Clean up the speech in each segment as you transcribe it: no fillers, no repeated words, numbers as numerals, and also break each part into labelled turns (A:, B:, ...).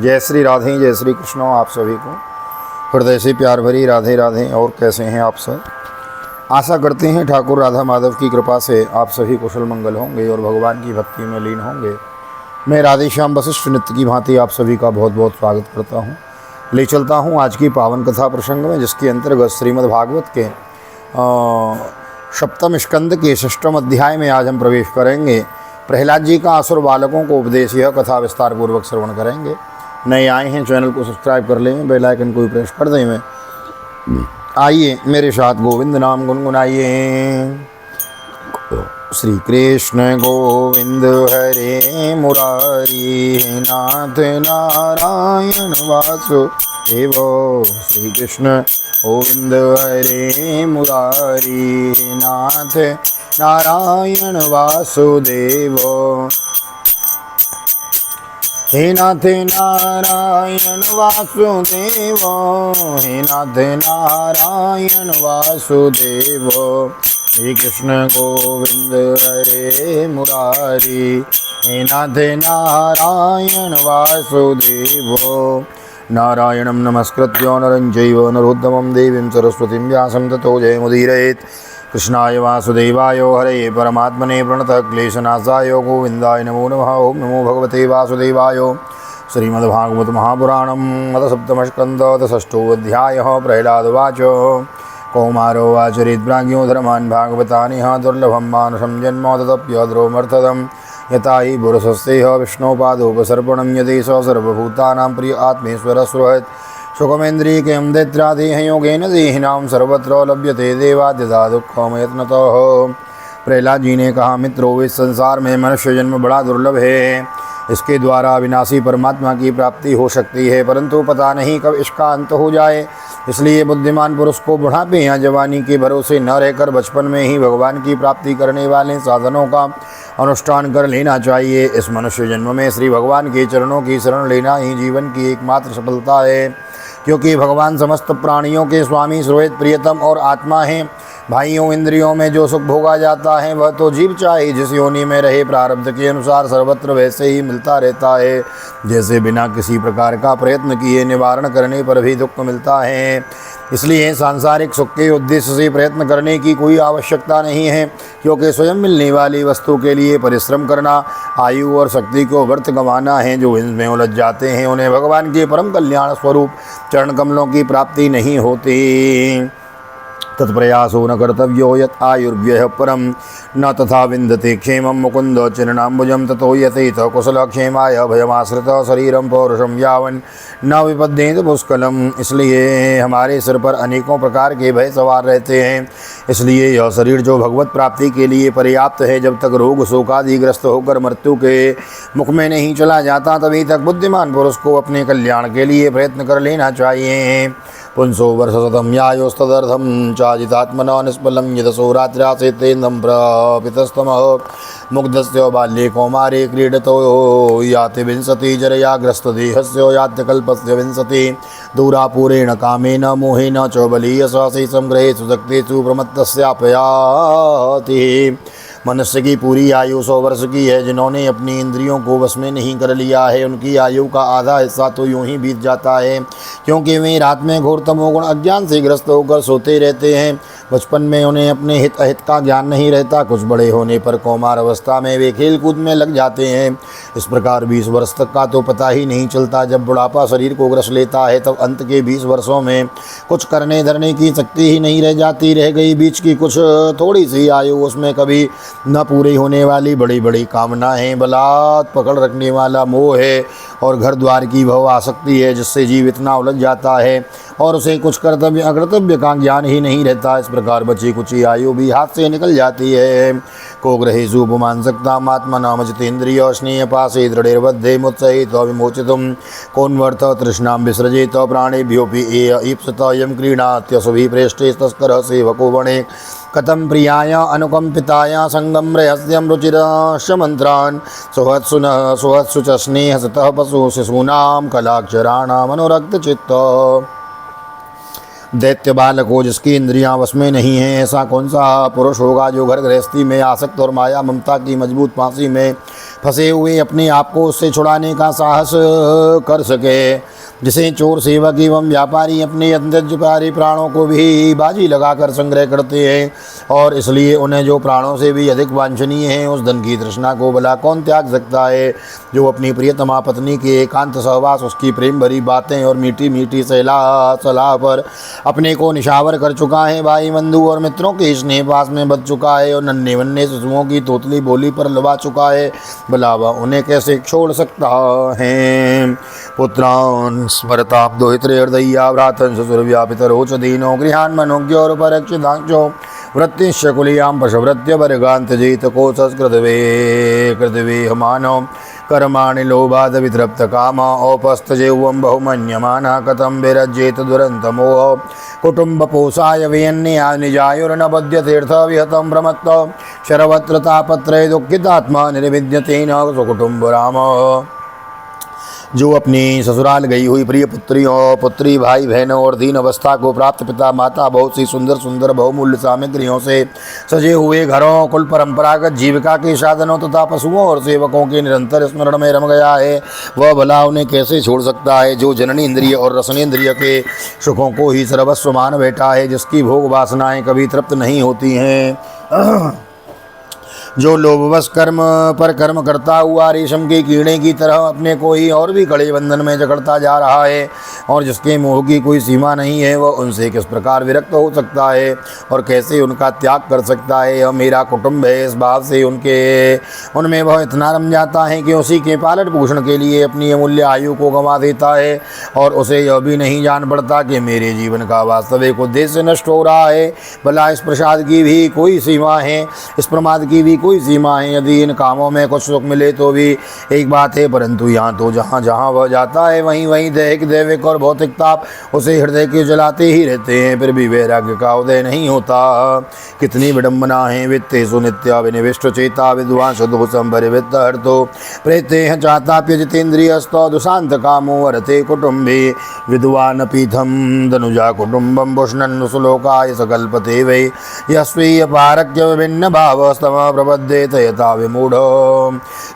A: जय श्री राधे, जय श्री कृष्ण। आप सभी को हृदय से प्यार भरी राधे राधे। और कैसे हैं आप सब? आशा करते हैं ठाकुर राधा माधव की कृपा से आप सभी कुशल मंगल होंगे और भगवान की भक्ति में लीन होंगे। मैं राधे श्याम वशिष्ठ नित्य की भांति आप सभी का बहुत बहुत स्वागत करता हूँ। ले चलता हूँ आज की पावन कथा प्रसंग में, जिसके अंतर्गत श्रीमद् भागवत के सप्तम स्कंद के षष्ठम अध्याय में आज हम प्रवेश करेंगे। प्रहलाद जी का असुर बालकों को उपदेश, यह कथा विस्तार पूर्वक श्रवण करेंगे। नए आए हैं चैनल को सब्सक्राइब कर लें, बेल आइकन को भी प्रेस कर दें। में आइए मेरे साथ गोविंद नाम गुनगुनाइए। श्री कृष्ण गोविंद हरे मुरारी, नाथ नारायण वासुदेव। श्री कृष्ण गोविंद हरे मुरारी, नाथ नारायण वासुदेव। हे नाथ नारायण वासुदेव, हे नाथ नारायण वासुदेव। श्री कृष्ण गोविंद हरे मुरारी, हे नाथ नारायण वासुदेव। नारायणं नमस्कृत्य नरं चैव नरोत्तमं देवीं सरस्वतीं व्यासं ततो जयमुदीरयेत्। कृष्णाय वासुदेवाय हरे परमात्मने प्रणतः क्लेशनाशाय गोविन्दाय नमो नमः। ओं नमो भगवते वासुदेवाय। श्रीमद्भागवत महापुराणम् अथ सप्तमस्कन्धः षष्ठोऽध्यायः। प्रह्लादोवाच कौमारो वाचरिद्राज्ञो धर्मान् भागवतानिह दुर्लभं मानुषं जन्म तदप्यद्रोमर्थदं यथा हि पुरुषस्तेह विष्णोपादोपसर्पणं यदि स सर्वभूतानां प्रिय आत्मेश्वरः सुहृत् सुखमेन्द्रियं दैत्रादेह योगेन देहिनां सर्वत्र लभ्यते देवाद्यथा दुःखमयत्नतः। प्रहलाद जी ने कहा, मित्रों, इस संसार में मनुष्य जन्म बड़ा दुर्लभ है। इसके द्वारा अविनाशी परमात्मा की प्राप्ति हो सकती है, परंतु पता नहीं कब इसका अंत हो जाए। इसलिए बुद्धिमान पुरुष को बुढ़ापे या जवानी के भरोसे न रहकर बचपन में ही भगवान की प्राप्ति करने वाले साधनों का अनुष्ठान कर लेना चाहिए। इस मनुष्य जन्म में श्री भगवान के चरणों की शरण लेना ही जीवन की एकमात्र सफलता है, क्योंकि भगवान समस्त प्राणियों के स्वामी, सुहृद, प्रियतम और आत्मा हैं। भाइयों, इंद्रियों में जो सुख भोगा जाता है वह तो जीव चाहे जिस योनि में रहे प्रारब्ध के अनुसार सर्वत्र वैसे ही मिलता रहता है, जैसे बिना किसी प्रकार का प्रयत्न किए निवारण करने पर भी दुख मिलता है। इसलिए सांसारिक सुख के उद्देश्य से प्रयत्न करने की कोई आवश्यकता नहीं है, क्योंकि स्वयं मिलने वाली वस्तु के लिए परिश्रम करना आयु और शक्ति को व्यर्थ गंवाना है। जो इनमें उलझ जाते हैं उन्हें भगवान के परम कल्याण स्वरूप चरण कमलों की प्राप्ति नहीं होती। तत्प्रयासो न कर्तव्यो यत् आयुर्व्ययः परम न तथा विन्दते क्षेमं मुकुन्द चिरणाम्बुजं ततो यतेत कुशलक्षेमाय भयमाश्रितः शरीरं पौरुषं यावन् न विपद्येत पुष्कलम्। इसलिए हमारे सिर पर अनेकों प्रकार के भय सवार रहते हैं। इसलिए यह शरीर जो भगवत प्राप्ति के लिए पर्याप्त है, जब तक रोग शोकादिग्रस्त होकर मृत्यु के मुख में नहीं चला जाता, तभी तक बुद्धिमान पुरुष को अपने कल्याण के लिए प्रयत्न कर लेना चाहिए। पुंसो वर्षशतं यायोस्तदर्थं चाजितात्मना निष्फलं यदसो रात्र्यासेतेन्द्रं प्रपितस्तमः। मुग्धस्य बाल्ये कौमारे क्रीडतो याति विंशति जरया ग्रस्तदेहस्य यात्यकल्पस्य विंशति। दूरापूरेण कामेन मोहेन च बलीयसा शेषं ग्रहेषु शक्तिषु प्रमत्तस्यापयाति। मनुष्य की पूरी आयु 100 वर्ष की है। जिन्होंने अपनी इंद्रियों को वश में नहीं कर लिया है, उनकी आयु का आधा हिस्सा तो यूं ही बीत जाता है, क्योंकि वे रात में घोर तमोगुण अज्ञान से ग्रस्त होकर सोते रहते हैं। बचपन में उन्हें अपने हित अहित का ज्ञान नहीं रहता। कुछ बड़े होने पर कौमार अवस्था में वे खेल कूद में लग जाते हैं। इस प्रकार 20 वर्ष तक का तो पता ही नहीं चलता। जब बुढ़ापा शरीर को ग्रस लेता है, तब अंत के 20 वर्षों में कुछ करने धरने की शक्ति ही नहीं रह जाती। रह गई बीच की कुछ थोड़ी सी आयु, उसमें कभी न पूरी होने वाली बड़ी बड़ी कामनाएं, बलात् पकड़ रखने वाला मोह है और घर द्वार की भव आसक्ति है, जिससे जीव इतना उलझ जाता है और उसे कुछ कर्तव्य अकर्तव्य का ज्ञान ही नहीं रहता। इस प्रकार बची कुची आयु भी हाथ से निकल जाती है। को ग्रहेषु पुमांसक्ताम् आत्मनां जितेन्द्रिय स्नेह पाशे दृढ़ैर्बद्धे मुत्सहित विमोचितुं कोन्वर्थ तृष्णां विसृजेत प्राणेभ्योऽपि ईप्सत यं क्रीडात्यसुभिः प्रेष्ठे तस्करः सेवको वणे। कथं प्रियाय अनुकंपिताय संगम रहस्यं रुचिरस्य मंत्रान् सुहत्सु च स्नेहसतः पशु शिशूनां कलाक्षराणाम् अनुरक्त चित्त। दैत्य बालको जिसकी इंद्रियां वश में नहीं हैं, ऐसा कौन सा पुरुष होगा जो घर गृहस्थी में आसक्त और माया ममता की मजबूत फांसी में फंसे हुए अपने आप को उससे छुड़ाने का साहस कर सके। जिसे चोर, सेवक एवं व्यापारी अपने अंतर्व्यापारी प्राणों को भी बाजी लगाकर संग्रह करते हैं, और इसलिए उन्हें जो प्राणों से भी अधिक वांछनीय है उस धन की तृष्णा को भला कौन त्याग सकता है। जो अपनी प्रियतमा पत्नी के एकांत सहवास, उसकी प्रेम भरी बातें और मीठी मीठी सलाह पर अपने को निशावर कर चुका है, भाई बंधु और मित्रों के स्नेह पास में बच चुका है, और नन्हे वन्ने शिशुओं की तोतली बोली पर लुभा चुका है, भला वह उन्हें कैसे छोड़ सकता है। पुत्रान् स्मरताब्दो हितृहृदय्या भ्रातन् ससुरव्यापितरो च दीनो गृहान् मनोज्ञोरुपरक्षितांचो वृत्तिश्च कुलीयां पशुवृत्य वर्गान्त्यजेत कोशस्कृतवे कृतवे मानव कर्माणि लोभाद वितृप्त काम औपस्थजेवं बहुमन्यमानः कथं विरज्येत दुरन्तमोह कुटुम्ब पोषाय व्यन्या निजायुर्न बध्यतीर्थ विहतं प्रमत्त शरवत्र तापत्रय दुःखितात्मा निर्विद्यते न स्वकुटुम्ब राम। जो अपनी ससुराल गई हुई प्रिय पुत्री भाई बहनों और दीन अवस्था को प्राप्त पिता माता बहुत सी सुंदर सुंदर बहुमूल्य सामग्रियों से सजे हुए घरों, कुल परंपरागत जीविका के साधनों तथा पशुओं और सेवकों के निरंतर स्मरण में रम गया है, वह भला उन्हें कैसे छोड़ सकता है। जो जननी इंद्रिय और रसनेन्द्रिय के सुखों को ही सर्वस्व मान बैठा है, जिसकी भोग वासनाएं कभी तृप्त नहीं होती हैं, जो लोभवश कर्म पर कर्म करता हुआ रेशम के कीड़े की तरह अपने को ही और भी कड़े बंधन में जकड़ता जा रहा है, और जिसके मोह की कोई सीमा नहीं है, वह उनसे किस प्रकार विरक्त हो सकता है और कैसे उनका त्याग कर सकता है। यह मेरा कुटुंब है, इस भाव से उनमें वह इतना रम जाता है कि उसी के पालन पोषण के लिए अपनी अमूल्य आयु को गंवा देता है, और उसे यह भी नहीं जान पड़ता कि मेरे जीवन का वास्तविक उद्देश्य नष्ट हो रहा है। भला इस प्रसाद की भी कोई सीमा है, इस प्रमाद की भी कोई सीमा है। यदि इन कामों में कुछ सुख मिले तो भी एक बात है, परंतु यहाँ तो जहाँ जहाँ वह जाता है वहीं वहीं दैहिक और भौतिक ताप उसे हृदय के जलाते ही रहते हैं, फिर भी वैराग्य का उदय नहीं होता। कितनी विडम्बना है। वित्तेषु नित्या विनिविष्ट चेता विद्वांस दोषम परिवृत्त हर्तो प्रेते चाताप्य जितेन्द्रियस्तो दुशांत कामो वरते कुटुम्बे विद्वान पीठम धनुजा कुटुम्बम पुष्णन् सुलोकाय सकल्पते वै यस्वीय पारक्य विभिन्न भाव स्तम प्रबद्धेत यथा विमूढ़।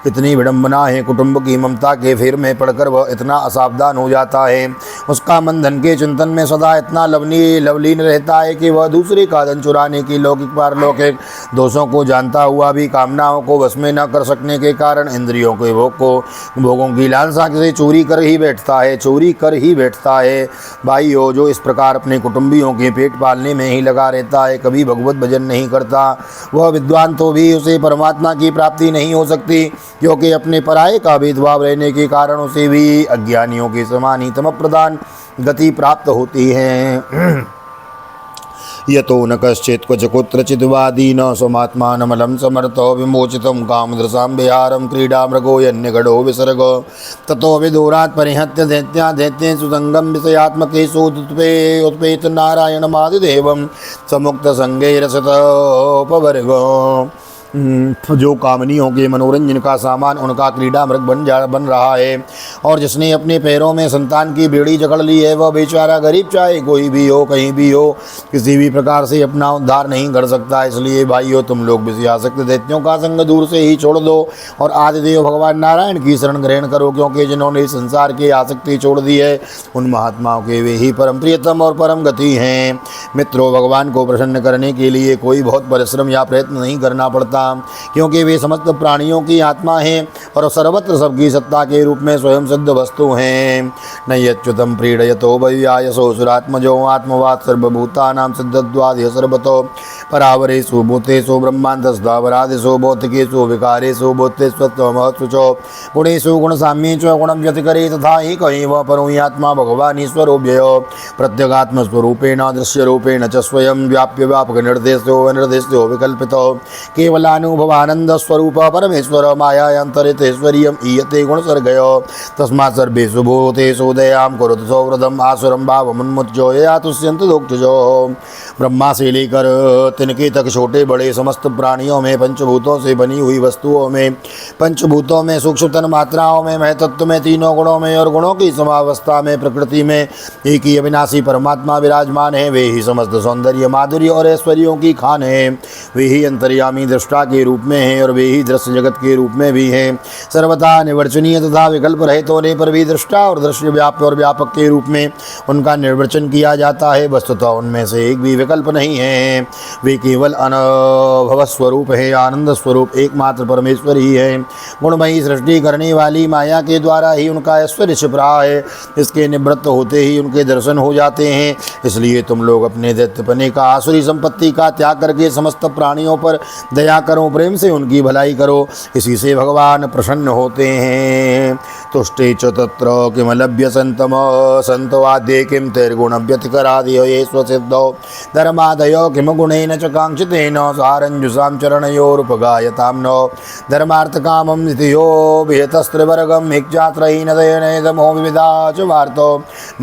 A: कितनी विडम्बना है। कुटुंब की ममता के फेर में पड़कर वह इतना असावधान हो जाता है, उसका मन धन के चिंतन में सदा इतना लवलीन रहता है कि वह दूसरे का धन चुराने की लौकिक पारलौकिक दोषों को जानता हुआ भी कामनाओं को वश में न कर सकने के कारण इंद्रियों के भोगों की लालसा से चोरी कर ही बैठता है। भाइयों, जो इस प्रकार अपने कुटुंबियों के पेट पालने में ही लगा रहता है, कभी भगवत भजन नहीं करता, वह विद्वान तो भी उसे परमात्मा की प्राप्ति नहीं हो सकती, क्योंकि अपने पराये का भेदभाव रहने के कारण उसे भी अज्ञानियों के समान ही तम प्रदान गति प्राप्त होती है। यतो न कश्चित् क्वच कुत्रचित् वादी न स्वमात्मानमलं समर्थो विमोचितं कामदृशां विहारं क्रीडा मृगो यन्यगढो विसर्गो ततो विदूरात् परिहत्य दैत्येन सुसंगं विषयात्मकेषु उत्पेत नारायणमादिदेवं समुक्तसंगे रसतोपवर्गो। जो कामनियों के मनोरंजन का सामान उनका क्रीड़ा मृग बन रहा है, और जिसने अपने पैरों में संतान की बेड़ी जकड़ ली है, वह बेचारा गरीब चाहे कोई भी हो, कहीं भी हो, किसी भी प्रकार से अपना उद्धार नहीं कर सकता। इसलिए भाइयों, तुम लोग विषयासक्त दैत्यों का संग दूर से ही छोड़ दो और आदिदेव भगवान नारायण की शरण ग्रहण करो, क्योंकि जिन्होंने संसार की आसक्ति छोड़ दी है उन महात्माओं के वे ही परम प्रियतम और परम गति हैं। मित्रों, भगवान को प्रसन्न करने के लिए कोई बहुत परिश्रम या प्रयत्न नहीं करना पड़ता, क्योंकि वे समस्त प्राणियों की आत्मा हैं और सर्वत्र सबकी सत्ता के रूप में स्वयं सिद्ध वस्तु हैं। नयच्युतम प्रीडयतो भव्यायसो सुरात्मजो आत्मवात् सर्वभूतानां सिद्धत्वाद्य सर्वतो परावरेषु भूतेषु ब्रह्मान्तस्तावरादिषु भौतिकेषु विकारेषु भूतेष्वत्वमहत्सुचो गुणेषु गुणसाम्ये च गुणं व्यतिकरे तथा एकैव परोयात्मा भगवान् ईश्वरोऽव्ययो प्रत्यगात्मस्वरूपेण दृश्यरूपेण च स्वयं व्याप्य व्यापक निर्देशो विकल्पितो केवलानुभवानंद स्वरूप परमेश्वर मायान्तरितेश्वर्यम् ईयते गुणसर्गयो तस्मात् सर्वेषु भूतेषु दयां कुरुत सौहृदम् आसुरं भावमुन्मुच्यो यया तुष्यन्ति दुःखजो। ब्रह्मा से लेकर तिनके तक छोटे बड़े समस्त प्राणियों में, पंचभूतों से बनी हुई वस्तुओं में, पंचभूतों में, सूक्ष्मतन मात्राओं में, महतत्व में, तीनों गुणों में और गुणों की समावस्था में, प्रकृति में एक ही अविनाशी परमात्मा विराजमान है। वे ही समस्त सौंदर्य, माधुर्य और ऐश्वर्यों की खान है। वे ही अंतर्यामी दृष्टा के रूप में हैं और वे ही दृश्य जगत के रूप में भी हैं। सर्वथा निवर्चनीय तथा विकल्प रहित होने पर भी दृष्टा और दृश्य व्याप्य और व्यापक के रूप में उनका निर्वचन किया जाता है। वस्तुतः उनमें से एक भी विकल्प नहीं है, वे केवल अनुभव स्वरूप है, आनंद स्वरूप एकमात्र परमेश्वर ही है। गुणमयी सृष्टि करने वाली माया के द्वारा ही उनका ऐश्वर्य छिप रहा है, इसके निवृत्त होते ही उनके दर्शन हो जाते हैं। इसलिए तुम लोग अपने दैत्यपने का, आसुरी संपत्ति का त्याग करके समस्त प्राणियों पर दया करो, प्रेम से उनकी भलाई करो, इसी से भगवान प्रसन्न होते हैं। तुष्टे च तत्र किमलभ्य संतम संतवाद्ये किम तैर्गुण व्यतिकरादियो ये स्वसिद्धौ धर्मादयो किम गुणेन च कांक्षितेन सारंजुषां चरणयोरुपगायतां नो धर्मार्थ कामं नित्यो विहतस्त्रिवर्गं इच्छात्रहीनदयनेदमो विविधा च वार्तो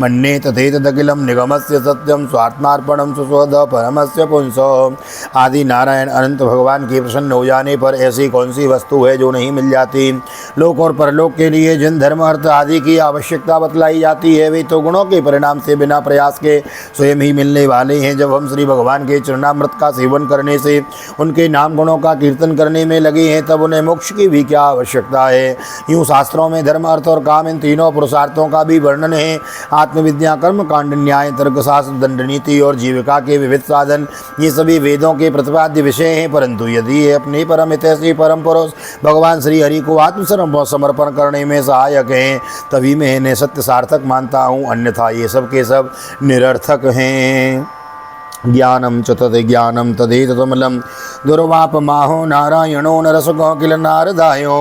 A: मन्ये तथेतदखिलं निगमस्य सत्यं स्वात्मार्पणं सुस्वद परमस्य पुंसः। आदि नारायण अनंत भगवान के प्रसन्न हो जाने पर ऐसी कौन सी वस्तु है जो नहीं मिल जाती। लोक और परलोक के लिए जिन धर्म अर्थ आदि की आवश्यकता बतलाई जाती है, वे तो गुणों के परिणाम से बिना प्रयास के स्वयं ही मिलने वाले हैं। जब हम श्री भगवान के चरणामृत का सेवन करने से उनके नाम गुणों का कीर्तन करने में लगे हैं, तब उन्हें मोक्ष की भी क्या आवश्यकता है। यूँ शास्त्रों में धर्म अर्थ और काम इन तीनों पुरुषार्थों का भी वर्णन है। आत्मविद्या, कर्म कांड, न्याय, तर्कशास्त्र, दंड नीति और जीविका के विविध साधन, ये सभी वेदों के प्रतिपाद्य विषय हैं। परंतु यदि ये अपने परम हितैषी परम पुरुष भगवान श्री हरि को आत्मसमर्पण करने में सहायक हैं, तभी मैं इन्हें सत्य सार्थक मानता हूँ, अन्यथा ये सब के सब निरर्थक हैं। ज्ञानम च तद ज्ञानम तदेतमलम दुर्वापमाहो नारायणो नरसको किल नारदायो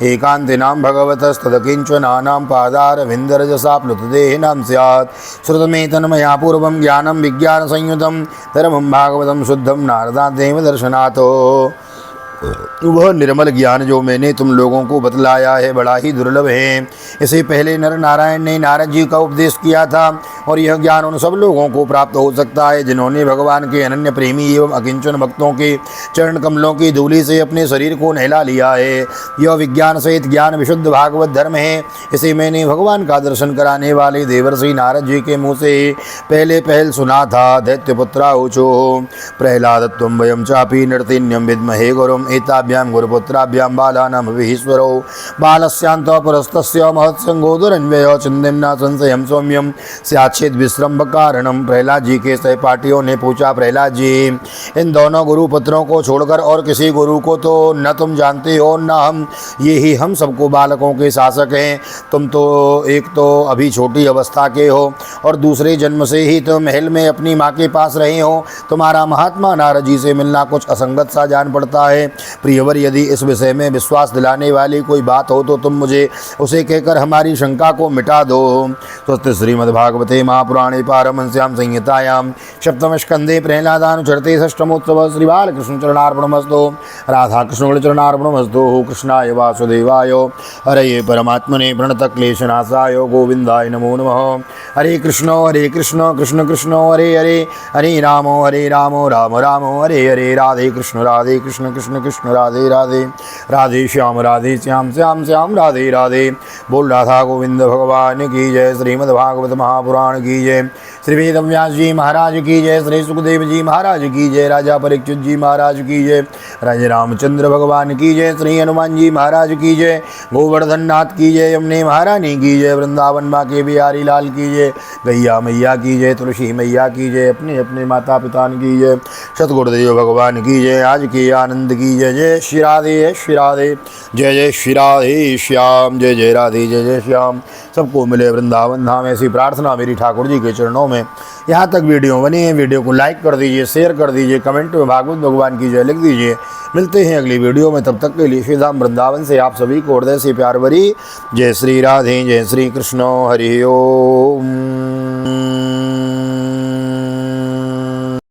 A: एकांतिनां भगवतस्तदकिंचनानां पादारविन्दरजसा प्लुतदेहिनां स्यात्। श्रुतमे तन्मया पूर्वं ज्ञानं विज्ञानसंयुतं धर्मं भागवतं शुद्धं नारदादेव दर्शनातो। वह निर्मल ज्ञान जो मैंने तुम लोगों को बतलाया है बड़ा ही दुर्लभ है। इसे पहले नर नारायण ने नारद जी का उपदेश किया था, और यह ज्ञान उन सब लोगों को प्राप्त हो सकता है जिन्होंने भगवान के अनन्य प्रेमी एवं अकिंचन भक्तों के चरण कमलों की धूलि से अपने शरीर को नहला लिया है। यह विज्ञान सहित ज्ञान विशुद्ध भागवत धर्म है। इसे मैंने भगवान का दर्शन कराने वाले देवर्षि नारद जी के मुँह से पहले पहल सुना था। दैत्यपुत्रा ऊचो प्रह्लादत्वं वयं चापि नृतिन्यं विद्महे गुरुम् एताभ्यां गुरुपुत्राभ्यां बालानां विहीश्वरो बालस्यान्त पुरस्तस्य महत्संगो दुरन्वयो चिन्तिम्ना संशयं सौम्यं स्याच्छेद विश्रम्भ कारणम। प्रहलाद जी के सहपाठियों ने पूछा, प्रहलाद जी, इन दोनों गुरुपुत्रों को छोड़कर और किसी गुरु को तो न तुम जानते हो न हम, ये ही हम सबको बालकों के शासक हैं। तुम तो एक तो अभी छोटी अवस्था के हो और दूसरे जन्म से ही तुम महल में अपनी माँ के पास रहे हो। तुम्हारा महात्मा नारद जी से मिलना कुछ असंगत सा जान पड़ता है। प्रियवर, यदि इस विषय में विश्वास दिलाने वाली कोई बात हो तो तुम मुझे उसे कहकर हमारी शंका को मिटा दो। स्वस्ति श्रीमद्भागवते महापुराणे पारमहंस्यां संहितायां सप्तम स्कंदे प्रह्लादानुचरते षष्ठमोत्सव श्री बालकृष्ण चरणार्पणमस्तु। राधा कृष्ण चरणार्पणमस्तु। कृष्णाय वासुदेवाय हरये परमात्मने प्रणतक्लेशनाशाय गोविंदाय नमो नमः। हरे कृष्ण कृष्ण कृष्ण हरे हरे, हरे राम राम राम हरे हरे। राधे कृष्ण कृष्ण कृष्ण राधे राधे, राधे श्याम श्याम श्याम राधे राधे। बोल राधा गोविंद भगवान की जय। श्रीमद् भागवत महापुराण की जय। श्री वेदव्यास जी महाराज की जय। श्री सुखदेव जी महाराज की जय। राजा परीक्षित जी महाराज की जय। राजा रामचंद्र भगवान की जय। श्री हनुमान जी महाराज की जय। गोवर्धन नाथ की जय। यमुने महारानी की जय। वृंदावन माँ के बिहारी लाल की जय। गैया मैया की जय। तुलसी मैया की जय। अपने अपने माता पिता की जय। सतगुरुदेव भगवान की जय। आज के आनंद की जय। जय श्री राधे, जय श्री राधे, जय जय श्री राधे श्याम, जय जय राधे, जय जय श्याम। सबको मिले वृंदावन धाम, ऐसी प्रार्थना मेरी ठाकुर जी के चरणों में। यहाँ तक वीडियो बनी है, वीडियो को लाइक कर दीजिए, शेयर कर दीजिए, कमेंट में भागवत भगवान की जय लिख दीजिए। मिलते हैं अगली वीडियो में, तब तक के लिए श्री धाम वृंदावन से आप सभी को हृदय से प्यार भरी जय श्री राधे, जय श्री कृष्ण, हरि ओम।